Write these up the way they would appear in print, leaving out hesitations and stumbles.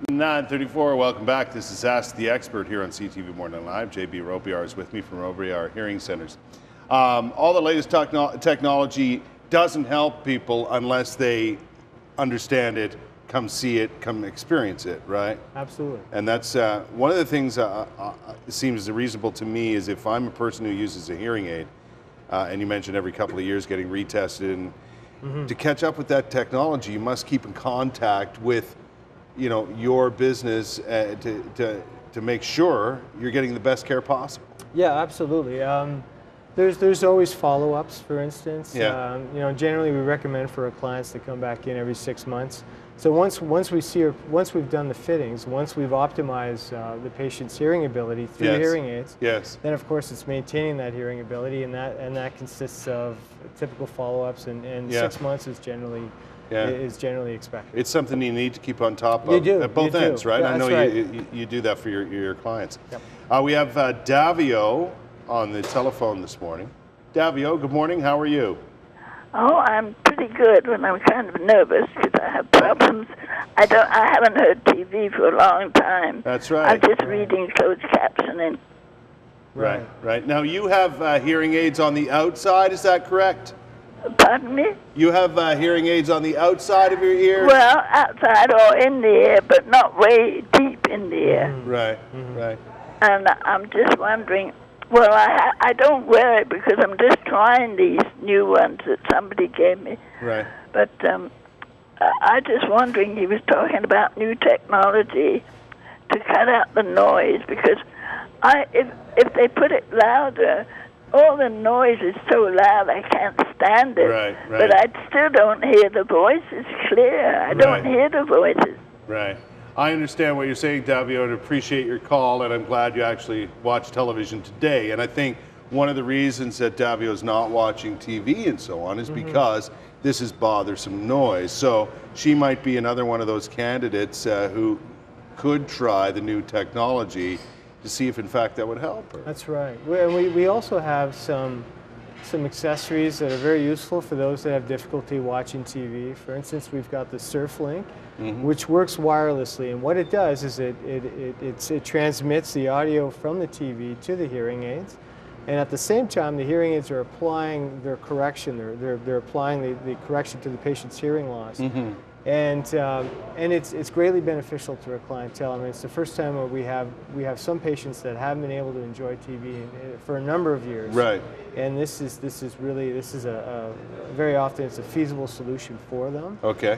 9:34. Welcome back. This is Ask the Expert here on CTV Morning Live. JB Robillard is with me from Robillard Hearing Centers. All the latest technology doesn't help people unless they understand it, come see it, come experience it, right? Absolutely. And that's one of the things seems reasonable to me is if I'm a person who uses a hearing aid, and you mentioned every couple of years getting retested, and to catch up with that technology, you must keep in contact with your business to make sure you're getting the best care possible. Yeah, absolutely. There's always follow-ups, for instance. Yeah. Generally we recommend for our clients to come back in every 6 months. So once we've done the fittings, once we've optimized the patient's hearing ability through Yes. hearing aids, Yes. then of course it's maintaining that hearing ability, and that consists of typical follow-ups, and Yeah. 6 months is generally expected. It's something you need to keep on top of You do, at both you do. ends, right? Yeah, I know that's right. you do that for your clients. Yep. We have Davio on the telephone this morning. Davio, good morning. How are you? Oh, I'm pretty good when I'm kind of nervous because I have problems. I haven't heard TV for a long time. That's right. I'm just reading closed captioning. Right. Now you have hearing aids on the outside. Is that correct? Pardon me? You have hearing aids on the outside of your ear. Well, outside or in the ear, but not way deep in the ear. Right. And I'm just wondering, well, I don't wear it because I'm just trying these new ones that somebody gave me. Right. But I just wondering, he was talking about new technology to cut out the noise, because if they put it louder, all the noise is so loud I can't stand it. Right. But I still don't hear the voices clear. I don't hear the voices. Right. I understand what you're saying, Davio, and appreciate your call, and I'm glad you actually watched television today. And I think one of the reasons that Davio is not watching TV and so on is because this is bothersome noise. So she might be another one of those candidates who could try the new technology to see if in fact that would help her. That's right. We also have some accessories that are very useful for those that have difficulty watching TV. For instance, we've got the SurfLink, which works wirelessly, and what it does is it transmits the audio from the TV to the hearing aids, and at the same time the hearing aids are applying their correction. They're applying the correction to the patient's hearing loss. And it's greatly beneficial to our clientele. I mean, it's the first time where we have some patients that haven't been able to enjoy TV for a number of years. Right. And this is a very often it's a feasible solution for them. Okay.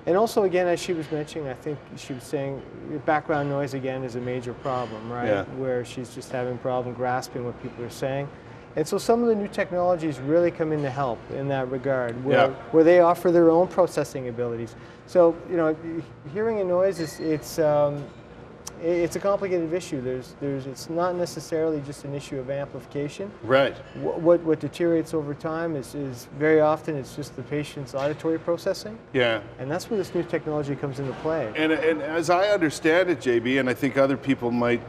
And also, again, as she was mentioning, I think she was saying background noise again is a major problem, right? Yeah. Where she's just having a problem grasping what people are saying. And so some of the new technologies really come in to help in that regard, where they offer their own processing abilities. So, hearing and noise it's a complicated issue. It's not necessarily just an issue of amplification. Right. What deteriorates over time is very often it's just the patient's auditory processing. Yeah. And that's where this new technology comes into play. And as I understand it, JB, and I think other people might,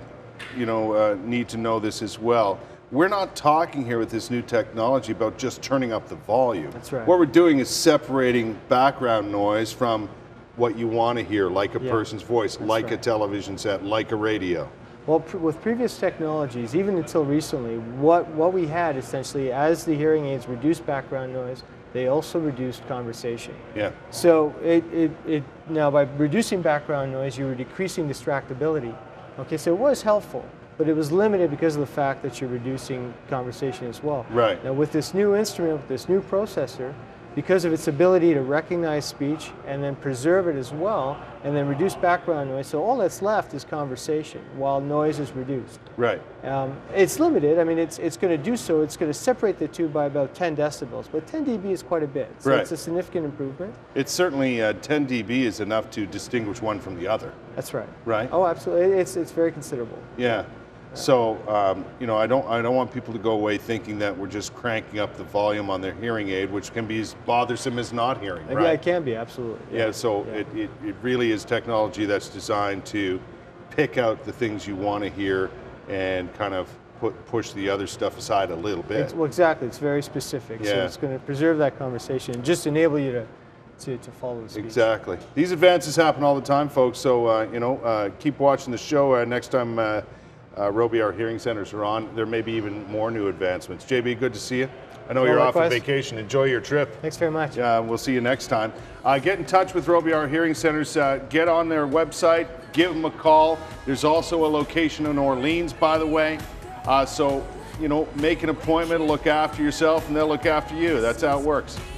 need to know this as well, we're not talking here with this new technology about just turning up the volume. That's right. What we're doing is separating background noise from what you want to hear, like a person's voice, like a television set, like a radio. Well, with previous technologies, even until recently, what we had essentially, as the hearing aids reduced background noise, they also reduced conversation. Yeah. So now by reducing background noise, you were decreasing distractibility. Okay, so it was helpful, but it was limited because of the fact that you're reducing conversation as well. Right. Now with this new instrument, with this new processor, because of its ability to recognize speech and then preserve it as well, and then reduce background noise, so all that's left is conversation while noise is reduced. Right. It's limited. I mean, it's going to do so. It's going to separate the two by about 10 decibels, but 10 dB is quite a bit, so it's a significant improvement. It's certainly 10 dB is enough to distinguish one from the other. That's right. Right. Oh, absolutely. It's very considerable. Yeah. So, I don't want people to go away thinking that we're just cranking up the volume on their hearing aid, which can be as bothersome as not hearing, right? Yeah, it can be, absolutely. Yeah, so it really is technology that's designed to pick out the things you want to hear and kind of push the other stuff aside a little bit. Well, exactly. It's very specific. So it's going to preserve that conversation and just enable you to follow the speech. Exactly. These advances happen all the time, folks. So keep watching the show. Next time Robillard Hearing Centers are on, there may be even more new advancements. JB, good to see you. I know you're off on vacation. Enjoy your trip. Thanks very much. We'll see you next time. Get in touch with Robillard Hearing Centers. Get on their website. Give them a call. There's also a location in Orleans, by the way. So make an appointment, look after yourself, and they'll look after you. That's how it works.